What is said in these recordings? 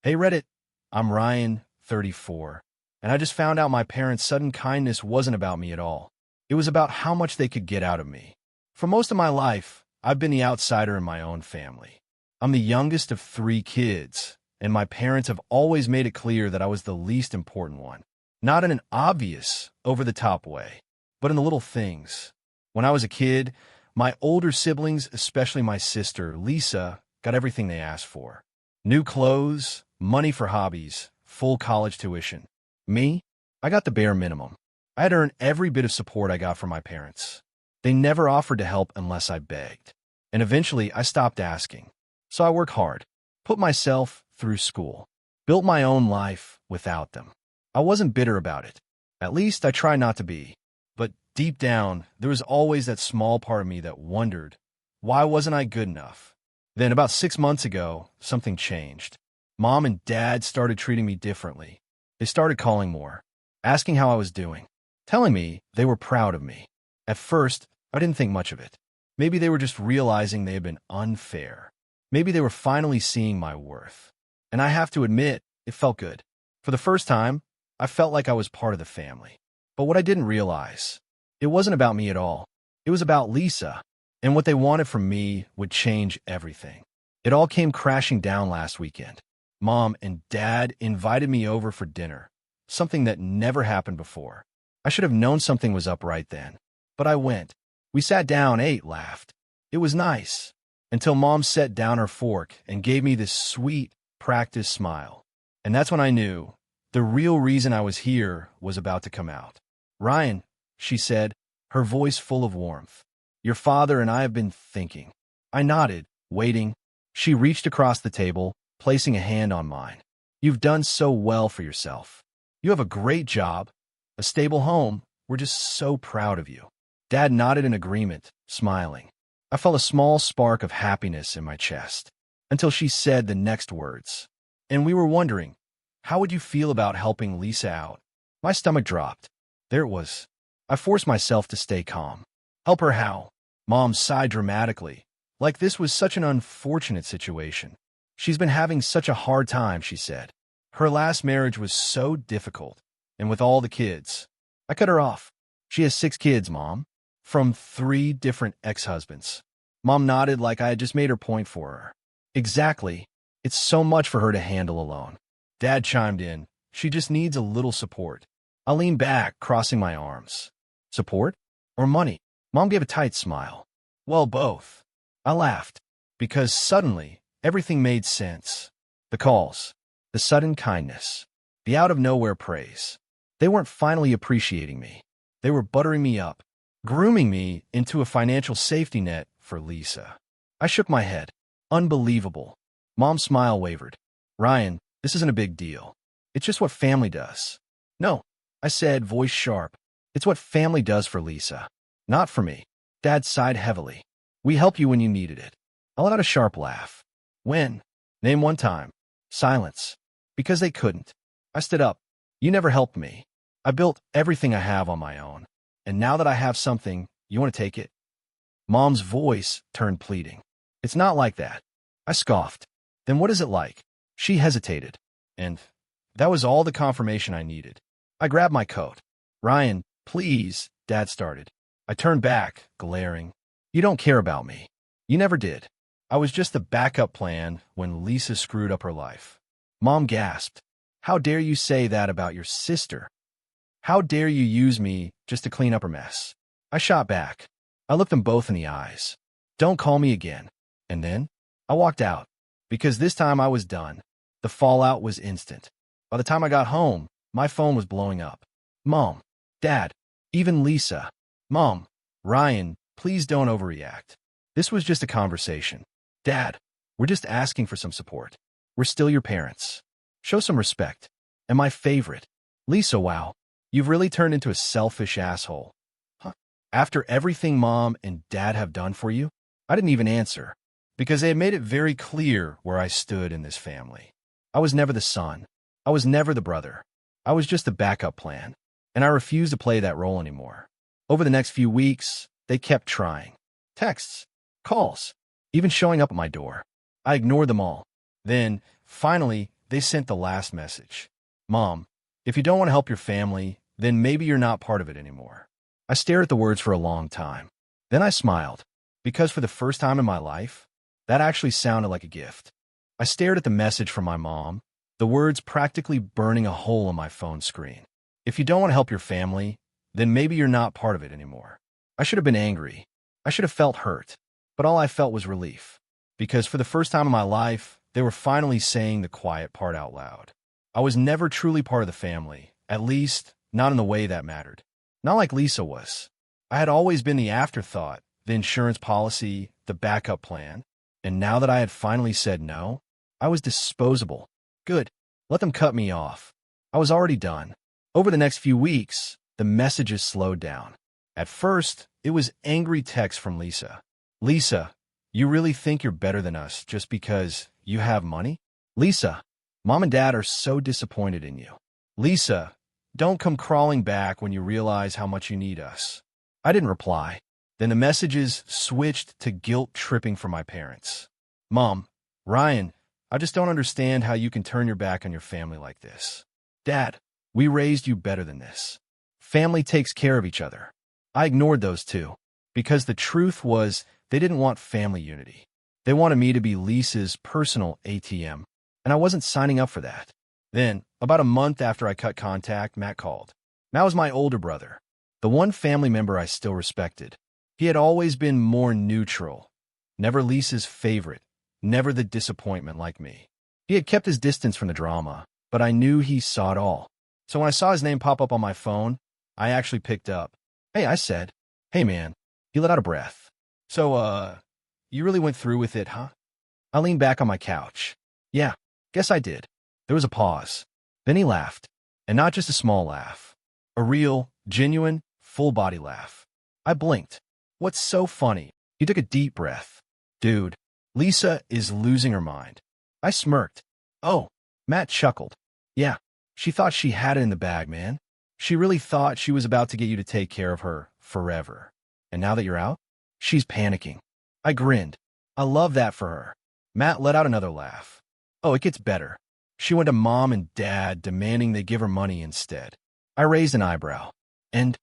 Hey Reddit, I'm Ryan, 34, and I just found out my parents' sudden kindness wasn't about me at all. It was about how much they could get out of me. For most of my life, I've been the outsider in my own family. I'm the youngest of three kids, and my parents have always made it clear that I was the least important one. Not in an obvious, over-the-top way, but in the little things. When I was a kid, my older siblings, especially my sister, Lisa, got everything they asked for. New clothes, money for hobbies, full college tuition. Me? I got the bare minimum. I had to earn every bit of support I got from my parents. They never offered to help unless I begged. And eventually, I stopped asking. So I worked hard, put myself through school, built my own life without them. I wasn't bitter about it. At least I try not to be. But deep down, there was always that small part of me that wondered, why wasn't I good enough? Then about 6 months ago, something changed. Mom and Dad started treating me differently. They started calling more, asking how I was doing, telling me they were proud of me. At first, I didn't think much of it. Maybe they were just realizing they had been unfair. Maybe they were finally seeing my worth. And I have to admit, it felt good. For the first time, I felt like I was part of the family. But what I didn't realize, it wasn't about me at all. It was about Lisa. And what they wanted from me would change everything. It all came crashing down last weekend. Mom and Dad invited me over for dinner, something that never happened before. I should have known something was up right then. But I went. We sat down, ate, laughed. It was nice. Until Mom set down her fork and gave me this sweet, practiced smile. And that's when I knew the real reason I was here was about to come out. Ryan, she said, her voice full of warmth. Your father and I have been thinking. I nodded, waiting. She reached across the table, placing a hand on mine. You've done so well for yourself. You have a great job, a stable home. We're just so proud of you. Dad nodded in agreement, smiling. I felt a small spark of happiness in my chest, until she said the next words. And we were wondering, how would you feel about helping Lisa out? My stomach dropped. There it was. I forced myself to stay calm. Help her how? Mom sighed dramatically, like this was such an unfortunate situation. She's been having such a hard time, she said. Her last marriage was so difficult, and with all the kids. I cut her off. She has 6 kids, Mom, from 3 different ex-husbands. Mom nodded like I had just made her point for her. Exactly. It's so much for her to handle alone. Dad chimed in. She just needs a little support. I leaned back, crossing my arms. Support? Or money? Mom gave a tight smile. Well, both. I laughed, because suddenly, everything made sense. The calls, the sudden kindness, the out-of-nowhere praise. They weren't finally appreciating me. They were buttering me up, grooming me into a financial safety net for Lisa. I shook my head. Unbelievable. Mom's smile wavered. Ryan, this isn't a big deal. It's just what family does. No, I said, voice sharp. It's what family does for Lisa. Not for me. Dad sighed heavily. We helped you when you needed it. I let out a sharp laugh. When? Name one time. Silence. Because they couldn't. I stood up. You never helped me. I built everything I have on my own. And now that I have something, you want to take it? Mom's voice turned pleading. It's not like that. I scoffed. Then what is it like? She hesitated. And that was all the confirmation I needed. I grabbed my coat. Ryan, please, Dad started. I turned back, glaring. You don't care about me. You never did. I was just the backup plan when Lisa screwed up her life. Mom gasped. How dare you say that about your sister? How dare you use me just to clean up her mess? I shot back. I looked them both in the eyes. Don't call me again. And then I walked out. Because this time I was done. The fallout was instant. By the time I got home, my phone was blowing up. Mom, Dad, even Lisa. Mom, Ryan, please don't overreact. This was just a conversation. Dad, we're just asking for some support. We're still your parents. Show some respect. And my favorite, Lisa, wow, you've really turned into a selfish asshole. Huh? After everything Mom and Dad have done for you? I didn't even answer, because they had made it very clear where I stood in this family. I was never the son. I was never the brother. I was just the backup plan, and I refused to play that role anymore. Over the next few weeks, they kept trying. Texts, calls, even showing up at my door. I ignored them all. Then, finally, they sent the last message. Mom, if you don't want to help your family, then maybe you're not part of it anymore. I stared at the words for a long time. Then I smiled, because for the first time in my life, that actually sounded like a gift. I stared at the message from my mom, the words practically burning a hole in my phone screen. If you don't want to help your family, then maybe you're not part of it anymore. I should have been angry. I should have felt hurt. But all I felt was relief. Because for the first time in my life, they were finally saying the quiet part out loud. I was never truly part of the family, at least not in the way that mattered. Not like Lisa was. I had always been the afterthought, the insurance policy, the backup plan. And now that I had finally said no, I was disposable. Good. Let them cut me off. I was already done. Over the next few weeks, the messages slowed down. At first, it was angry text from Lisa. Lisa, you really think you're better than us just because you have money? Lisa, Mom and Dad are so disappointed in you. Lisa, don't come crawling back when you realize how much you need us. I didn't reply. Then the messages switched to guilt-tripping from my parents. Mom, Ryan, I just don't understand how you can turn your back on your family like this. Dad, we raised you better than this. Family takes care of each other. I ignored those two, because the truth was they didn't want family unity. They wanted me to be Lisa's personal ATM, and I wasn't signing up for that. Then, about a month after I cut contact, Matt called. Matt was my older brother, the one family member I still respected. He had always been more neutral, never Lisa's favorite, never the disappointment like me. He had kept his distance from the drama, but I knew he saw it all. So when I saw his name pop up on my phone, I actually picked up. Hey, I said. Hey, man. He let out a breath. So, you really went through with it, huh? I leaned back on my couch. Yeah, guess I did. There was a pause. Then he laughed. And not just a small laugh. A real, genuine, full-body laugh. I blinked. What's so funny? He took a deep breath. Dude, Lisa is losing her mind. I smirked. Oh, Matt chuckled. Yeah, she thought she had it in the bag, man. She really thought she was about to get you to take care of her forever. And now that you're out, she's panicking. I grinned. I love that for her. Matt let out another laugh. Oh, it gets better. She went to Mom and Dad demanding they give her money instead. I raised an eyebrow. And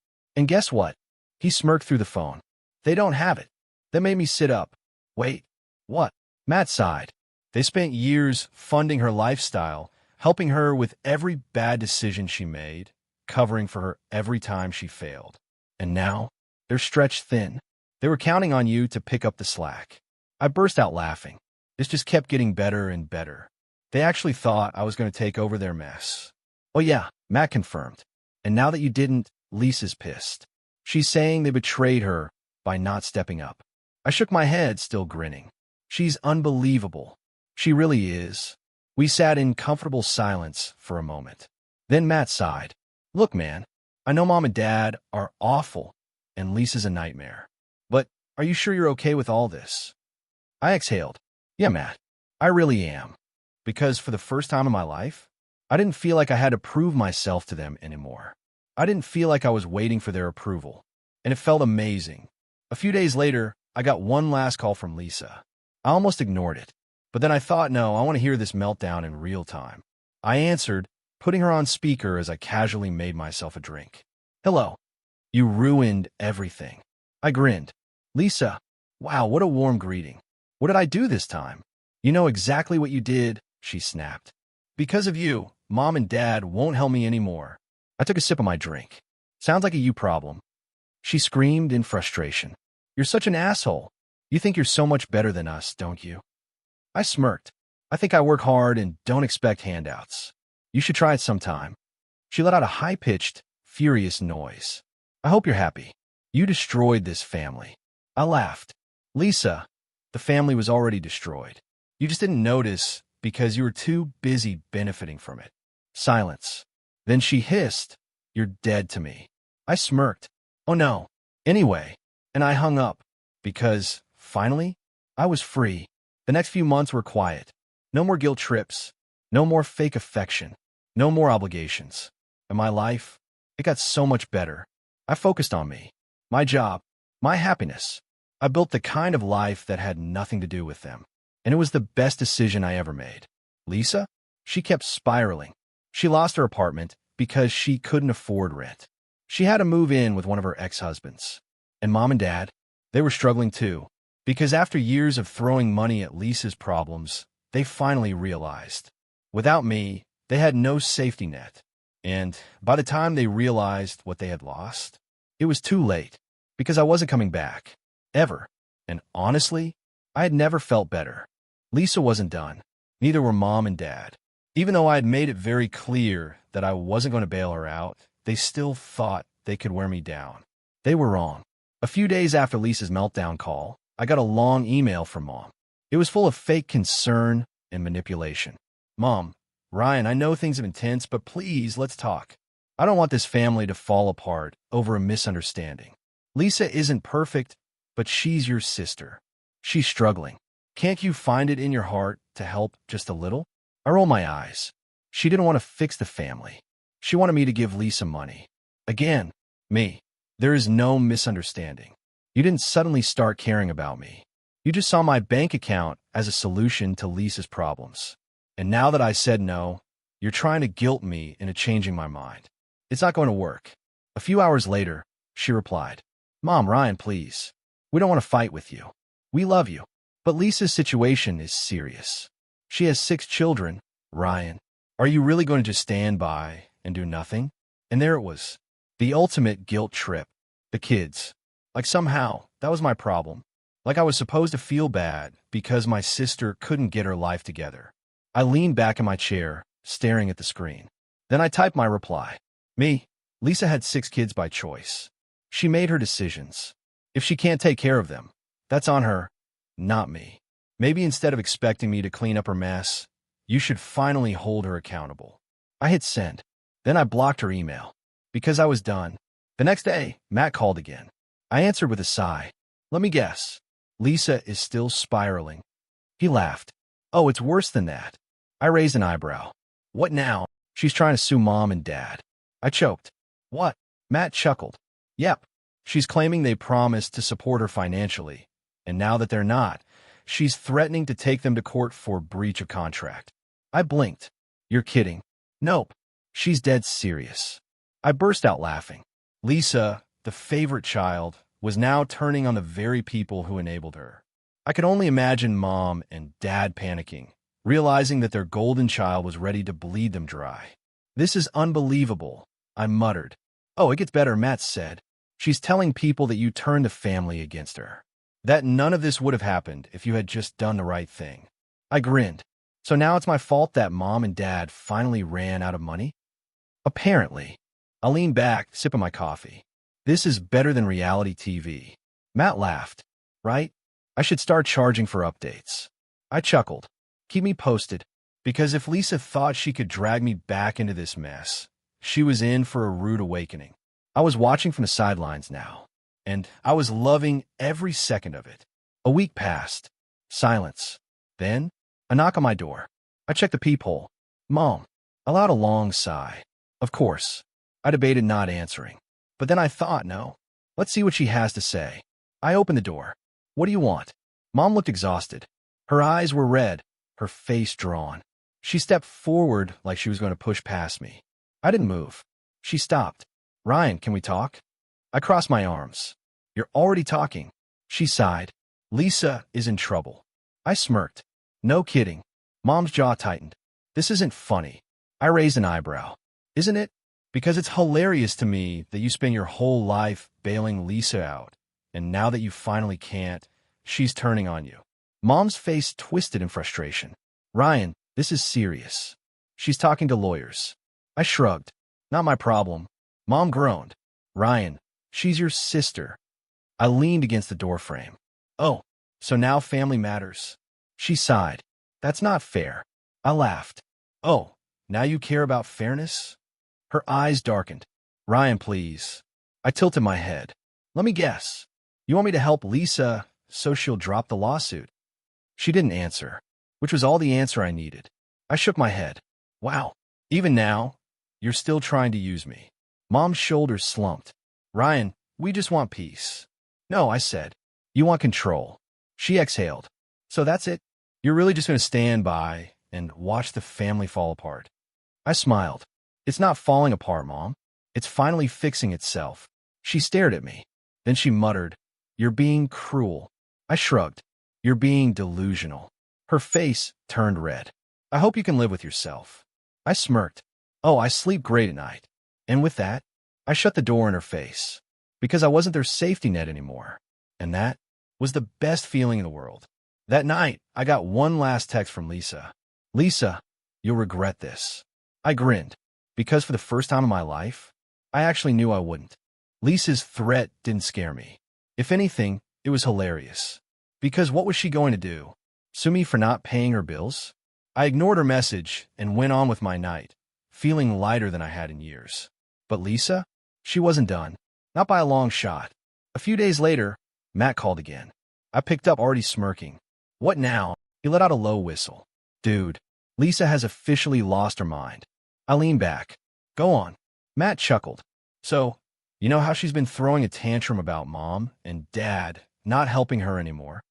guess what? He smirked through the phone. They don't have it. That made me sit up. Wait, what? Matt sighed. They spent years funding her lifestyle, helping her with every bad decision she made, covering for her every time she failed. And now, they're stretched thin. They were counting on you to pick up the slack. I burst out laughing. This just kept getting better and better. They actually thought I was going to take over their mess. Oh yeah, Matt confirmed. And now that you didn't, Lisa's pissed. She's saying they betrayed her by not stepping up. I shook my head, still grinning. She's unbelievable. She really is. We sat in comfortable silence for a moment. Then Matt sighed. Look, man, I know Mom and Dad are awful, and Lisa's a nightmare. But are you sure you're okay with all this? I exhaled. Yeah, Matt, I really am. Because for the first time in my life, I didn't feel like I had to prove myself to them anymore. I didn't feel like I was waiting for their approval. And it felt amazing. A few days later, I got one last call from Lisa. I almost ignored it. But then I thought, no, I want to hear this meltdown in real time. I answered, putting her on speaker as I casually made myself a drink. Hello. You ruined everything. I grinned. Lisa, wow, what a warm greeting. What did I do this time? You know exactly what you did, she snapped. Because of you, Mom and Dad won't help me anymore. I took a sip of my drink. Sounds like a you problem. She screamed in frustration. You're such an asshole. You think you're so much better than us, don't you? I smirked. I think I work hard and don't expect handouts. You should try it sometime. She let out a high-pitched, furious noise. I hope you're happy. You destroyed this family. I laughed. Lisa, the family was already destroyed. You just didn't notice because you were too busy benefiting from it. Silence. Then she hissed, You're dead to me. I smirked. Oh no. Anyway, and I hung up because, finally, I was free. The next few months were quiet. No more guilt trips. No more fake affection. No more obligations. And my life, it got so much better. I focused on me, my job, my happiness. I built the kind of life that had nothing to do with them. And it was the best decision I ever made. Lisa? She kept spiraling. She lost her apartment because she couldn't afford rent. She had to move in with one of her ex-husbands. And Mom and Dad, they were struggling too, because after years of throwing money at Lisa's problems, they finally realized. Without me, they had no safety net. And by the time they realized what they had lost, it was too late, because I wasn't coming back. Ever. And honestly, I had never felt better. Lisa wasn't done. Neither were Mom and Dad. Even though I had made it very clear that I wasn't going to bail her out, they still thought they could wear me down. They were wrong. A few days after Lisa's meltdown call, I got a long email from Mom. It was full of fake concern and manipulation. Mom, Ryan, I know things have been tense, but please, let's talk. I don't want this family to fall apart over a misunderstanding. Lisa isn't perfect, but she's your sister. She's struggling. Can't you find it in your heart to help just a little? I rolled my eyes. She didn't want to fix the family. She wanted me to give Lisa money. Again, me. There is no misunderstanding. You didn't suddenly start caring about me. You just saw my bank account as a solution to Lisa's problems. And now that I said no, you're trying to guilt me into changing my mind. It's not going to work. A few hours later, she replied, Mom, Ryan, please. We don't want to fight with you. We love you. But Lisa's situation is serious. She has 6 children, Ryan. Are you really going to just stand by and do nothing? And there it was. The ultimate guilt trip. The kids. Like somehow, that was my problem. Like I was supposed to feel bad because my sister couldn't get her life together. I leaned back in my chair, staring at the screen. Then I typed my reply. Me. Lisa had 6 kids by choice. She made her decisions. If she can't take care of them, that's on her, not me. Maybe instead of expecting me to clean up her mess, you should finally hold her accountable. I hit send. Then I blocked her email. Because I was done. The next day, Matt called again. I answered with a sigh. Let me guess. Lisa is still spiraling. He laughed. Oh, it's worse than that. I raised an eyebrow. What now? She's trying to sue Mom and Dad. I choked. What? Matt chuckled. Yep. She's claiming they promised to support her financially. And now that they're not, she's threatening to take them to court for breach of contract. I blinked. You're kidding. Nope. She's dead serious. I burst out laughing. Lisa, the favorite child, was now turning on the very people who enabled her. I could only imagine Mom and Dad panicking, realizing that their golden child was ready to bleed them dry. This is unbelievable, I muttered. Oh, it gets better, Matt said. She's telling people that you turned the family against her. That none of this would have happened if you had just done the right thing. I grinned. So now it's my fault that Mom and Dad finally ran out of money? Apparently. I leaned back, sipping my coffee. This is better than reality TV. Matt laughed. Right? I should start charging for updates. I chuckled. Keep me posted. Because if Lisa thought she could drag me back into this mess, she was in for a rude awakening. I was watching from the sidelines now, and I was loving every second of it. A week passed. Silence. Then, a knock on my door. I checked the peephole. Mom. I allowed a long sigh. Of course. I debated not answering. But then I thought, no. Let's see what she has to say. I opened the door. What do you want? Mom looked exhausted. Her eyes were red, her face drawn. She stepped forward like she was going to push past me. I didn't move. She stopped. Ryan, can we talk? I crossed my arms. You're already talking. She sighed. Lisa is in trouble. I smirked. No kidding. Mom's jaw tightened. This isn't funny. I raised an eyebrow. Isn't it? Because it's hilarious to me that you spend your whole life bailing Lisa out, and now that you finally can't, she's turning on you. Mom's face twisted in frustration. Ryan, this is serious. She's talking to lawyers. I shrugged. Not my problem. Mom groaned. Ryan, she's your sister. I leaned against the doorframe. Oh, so now family matters. She sighed. That's not fair. I laughed. Oh, now you care about fairness? Her eyes darkened. Ryan, please. I tilted my head. Let me guess. You want me to help Lisa so she'll drop the lawsuit? She didn't answer, which was all the answer I needed. I shook my head. Wow. Even now, you're still trying to use me. Mom's shoulders slumped. Ryan, we just want peace. No, I said. You want control. She exhaled. So that's it? You're really just going to stand by and watched the family fall apart. I smiled. It's not falling apart, Mom. It's finally fixing itself. She stared at me. Then she muttered, "You're being cruel." I shrugged. "You're being delusional." Her face turned red. "I hope you can live with yourself." I smirked. "Oh, I sleep great at night." And with that, I shut the door in her face, because I wasn't their safety net anymore. And that was the best feeling in the world. That night, I got one last text from Lisa. "Lisa, you'll regret this." I grinned, because for the first time in my life, I actually knew I wouldn't. Lisa's threat didn't scare me. If anything, it was hilarious. Because what was she going to do? Sue me for not paying her bills? I ignored her message and went on with my night, feeling lighter than I had in years. But Lisa? She wasn't done. Not by a long shot. A few days later, Matt called again. I picked up, already smirking. "What now?" He let out a low whistle. "Dude, Lisa has officially lost her mind." I leaned back. "Go on." Matt chuckled. "So, you know how she's been throwing a tantrum about Mom and Dad not helping her anymore?"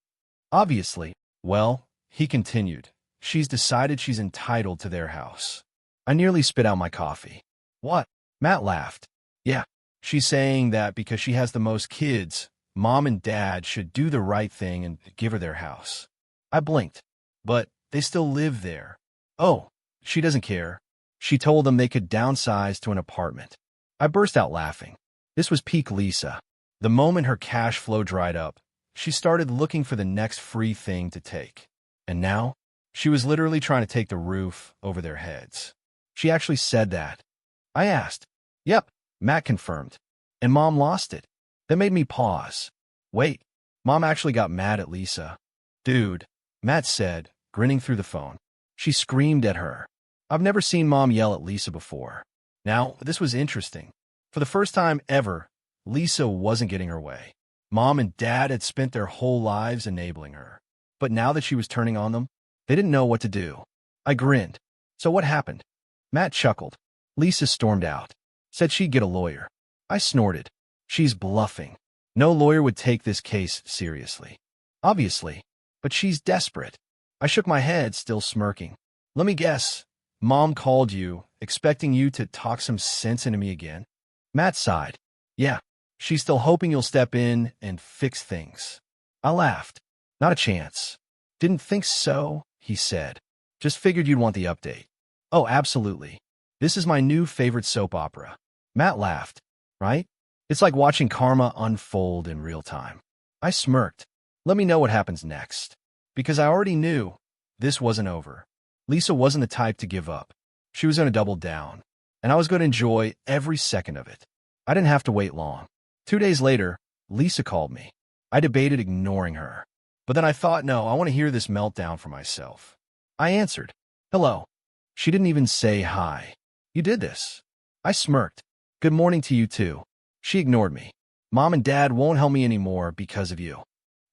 "Obviously." "Well," he continued, "she's decided she's entitled to their house." I nearly spit out my coffee. "What?" Matt laughed. "Yeah, she's saying that because she has the most kids, Mom and Dad should do the right thing and give her their house." I blinked. "But they still live there." "Oh, she doesn't care. She told them they could downsize to an apartment." I burst out laughing. This was peak Lisa. The moment her cash flow dried up, she started looking for the next free thing to take. And now, she was literally trying to take the roof over their heads. She actually said that. I asked. "Yep," Matt confirmed. "And Mom lost it." That made me pause. "Wait, Mom actually got mad at Lisa." "Dude," Matt said, grinning through the phone. "She screamed at her." I've never seen Mom yell at Lisa before. Now, this was interesting. For the first time ever, Lisa wasn't getting her way. Mom and Dad had spent their whole lives enabling her. But now that she was turning on them, they didn't know what to do. I grinned. "So what happened?" Matt chuckled. "Lisa stormed out. Said she'd get a lawyer." I snorted. "She's bluffing. No lawyer would take this case seriously." "Obviously. But she's desperate." I shook my head, still smirking. "Let me guess. Mom called you, expecting you to talk some sense into me again?" Matt sighed. "Yeah. She's still hoping you'll step in and fix things." I laughed. "Not a chance." "Didn't think so," he said. "Just figured you'd want the update." "Oh, absolutely. This is my new favorite soap opera." Matt laughed. "Right? It's like watching karma unfold in real time." I smirked. "Let me know what happens next." Because I already knew this wasn't over. Lisa wasn't the type to give up. She was going to double down, and I was going to enjoy every second of it. I didn't have to wait long. 2 days later, Lisa called me. I debated ignoring her, but then I thought, no, I want to hear this meltdown for myself. I answered. "Hello." She didn't even say hi. "You did this." I smirked. "Good morning to you too." She ignored me. "Mom and Dad won't help me anymore because of you."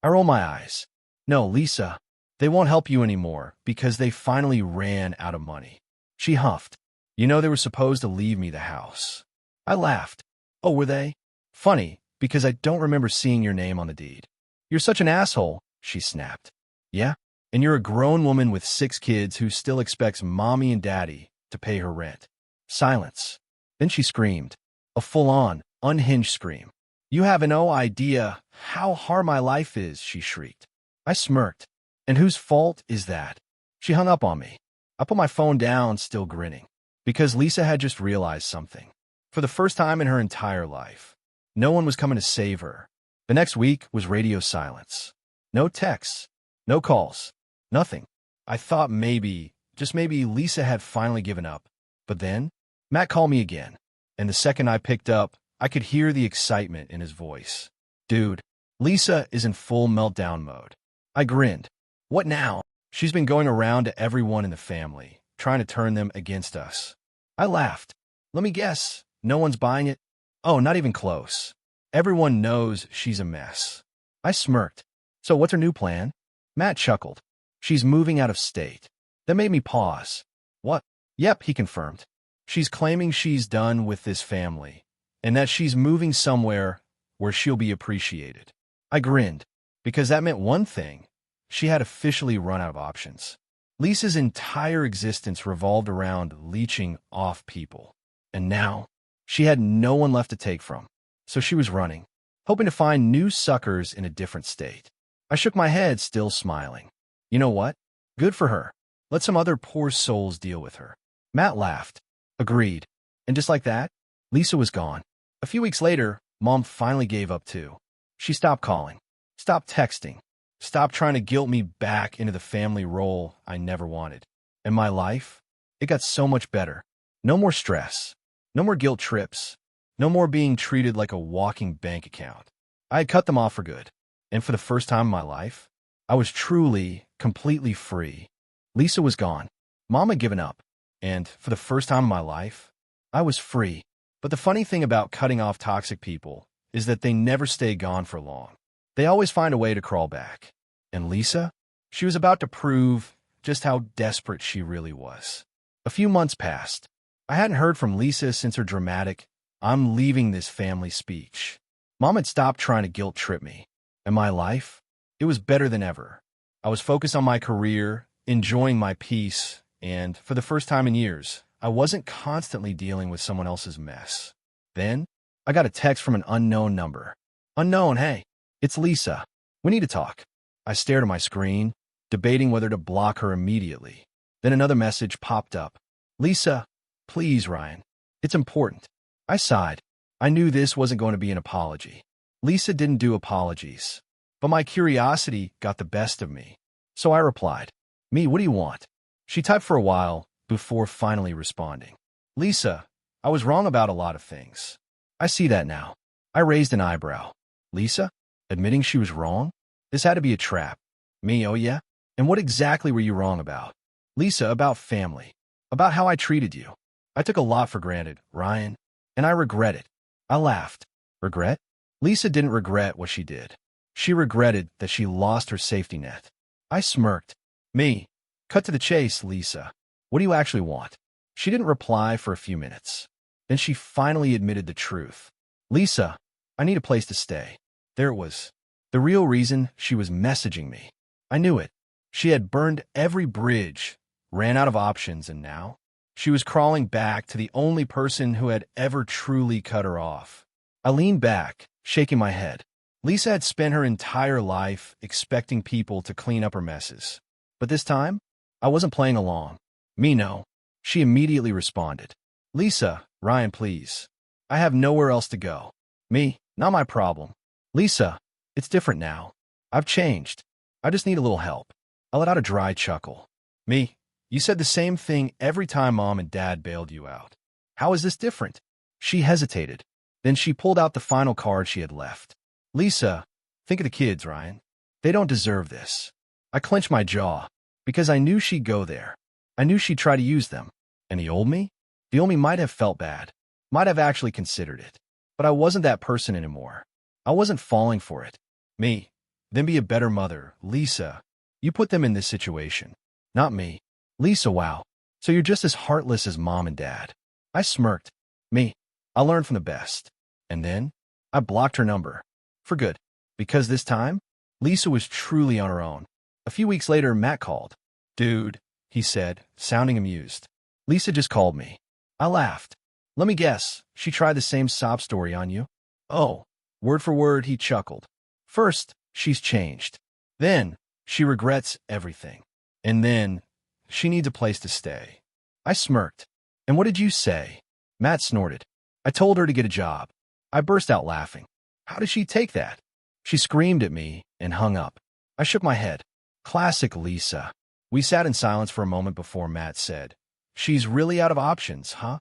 I rolled my eyes. "No, Lisa, they won't help you anymore because they finally ran out of money." She huffed. "You know they were supposed to leave me the house." I laughed. "Oh, were they?" "Funny, because I don't remember seeing your name on the deed." "You're such an asshole," she snapped. "Yeah? And you're a grown woman with 6 kids who still expects Mommy and Daddy to pay her rent." Silence. Then she screamed. A full-on, unhinged scream. "You have no idea how hard my life is," she shrieked. I smirked. "And whose fault is that?" She hung up on me. I put my phone down, still grinning, because Lisa had just realized something. For the first time in her entire life, no one was coming to save her. The next week was radio silence. No texts, no calls, nothing. I thought maybe, just maybe, Lisa had finally given up. But then, Matt called me again, and the second I picked up, I could hear the excitement in his voice. "Dude, Lisa is in full meltdown mode." I grinned. "What now?" "She's been going around to everyone in the family, trying to turn them against us." I laughed. "Let me guess, no one's buying it?" "Oh, not even close. Everyone knows she's a mess." I smirked. "So what's her new plan?" Matt chuckled. "She's moving out of state." That made me pause. "What?" "Yep," he confirmed. "She's claiming she's done with this family, and that she's moving somewhere where she'll be appreciated." I grinned, because that meant one thing. She had officially run out of options. Lisa's entire existence revolved around leeching off people. And now, she had no one left to take from. So she was running, hoping to find new suckers in a different state. I shook my head, still smiling. You know what? Good for her. Let some other poor souls deal with her. Matt laughed. Agreed. And just like that, Lisa was gone. A few weeks later, Mom finally gave up too. She stopped calling, stopped texting, stopped trying to guilt me back into the family role I never wanted. And my life, it got so much better. No more stress, no more guilt trips, no more being treated like a walking bank account. I had cut them off for good. And for the first time in my life, I was truly, completely free. Lisa was gone. Mom had given up. And for the first time in my life, I was free. But the funny thing about cutting off toxic people is that they never stay gone for long. They always find a way to crawl back. And Lisa? She was about to prove just how desperate she really was. A few months passed. I hadn't heard from Lisa since her dramatic, "I'm leaving this family" speech. Mom had stopped trying to guilt trip me. And my life? It was better than ever. I was focused on my career, enjoying my peace, and for the first time in years, I wasn't constantly dealing with someone else's mess. Then, I got a text from an unknown number. Unknown, hey, it's Lisa. We need to talk. I stared at my screen, debating whether to block her immediately. Then another message popped up. Lisa, please, Ryan. It's important. I sighed. I knew this wasn't going to be an apology. Lisa didn't do apologies. But my curiosity got the best of me. So I replied, "Me, what do you want?" She typed for a while before finally responding. Lisa, I was wrong about a lot of things. I see that now. I raised an eyebrow. Lisa? Admitting she was wrong? This had to be a trap. Me, oh yeah? And what exactly were you wrong about? Lisa, about family. About how I treated you. I took a lot for granted, Ryan. And I regret it. I laughed. Regret? Lisa didn't regret what she did. She regretted that she lost her safety net. I smirked. Me. Cut to the chase, Lisa. What do you actually want? She didn't reply for a few minutes. Then she finally admitted the truth. Lisa, I need a place to stay. There it was. The real reason she was messaging me. I knew it. She had burned every bridge, ran out of options, and now she was crawling back to the only person who had ever truly cut her off. I leaned back, shaking my head. Lisa had spent her entire life expecting people to clean up her messes. But this time, I wasn't playing along. Me, no. She immediately responded. Lisa, Ryan, please. I have nowhere else to go. Me, not my problem. Lisa, it's different now. I've changed. I just need a little help. I let out a dry chuckle. Me, you said the same thing every time Mom and Dad bailed you out. How is this different? She hesitated. Then she pulled out the final card she had left. Lisa, think of the kids, Ryan. They don't deserve this. I clenched my jaw, because I knew she'd go there. I knew she'd try to use them. And the old me? The old me might have felt bad, might have actually considered it. But I wasn't that person anymore. I wasn't falling for it. Me, then be a better mother. Lisa, you put them in this situation. Not me. Lisa, wow. So you're just as heartless as Mom and Dad. I smirked. Me, I learned from the best. And then, I blocked her number. For good. Because this time, Lisa was truly on her own. A few weeks later, Matt called. Dude, he said, sounding amused. Lisa just called me. I laughed. Let me guess, she tried the same sob story on you? Oh, word for word, he chuckled. First, she's changed. Then, she regrets everything. And then, she needs a place to stay. I smirked. And what did you say? Matt snorted. I told her to get a job. I burst out laughing. How did she take that? She screamed at me and hung up. I shook my head. Classic Lisa. We sat in silence for a moment before Matt said, She's really out of options, huh?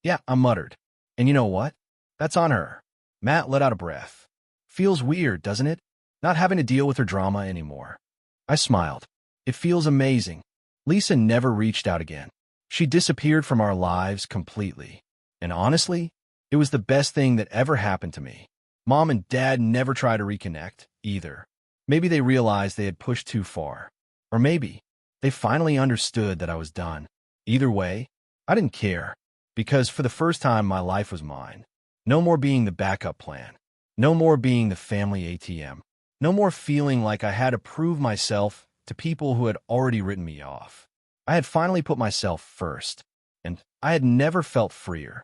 Yeah, I muttered. And you know what? That's on her. Matt let out a breath. Feels weird, doesn't it? Not having to deal with her drama anymore. I smiled. It feels amazing. Lisa never reached out again. She disappeared from our lives completely. And honestly, it was the best thing that ever happened to me. Mom and Dad never tried to reconnect, either. Maybe they realized they had pushed too far. Or maybe they finally understood that I was done. Either way, I didn't care. Because for the first time, my life was mine. No more being the backup plan. No more being the family ATM. No more feeling like I had to prove myself to people who had already written me off. I had finally put myself first, and I had never felt freer.